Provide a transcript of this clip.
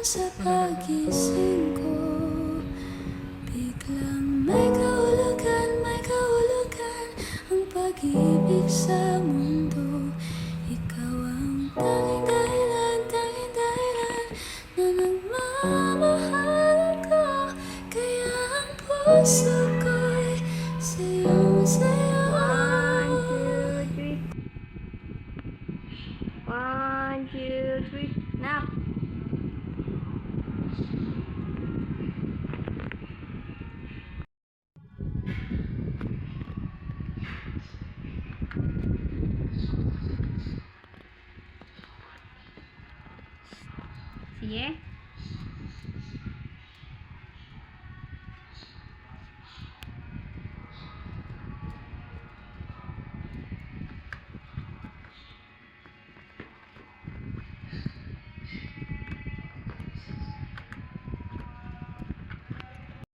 sa pagising ko, biglang may kahulugan ang pag-ibig sa mundo. Ikaw ang tanging dahilan na nagmamahal ko. Kaya ang puso ko'y sayo. 1, 2, 3. Now. Sige.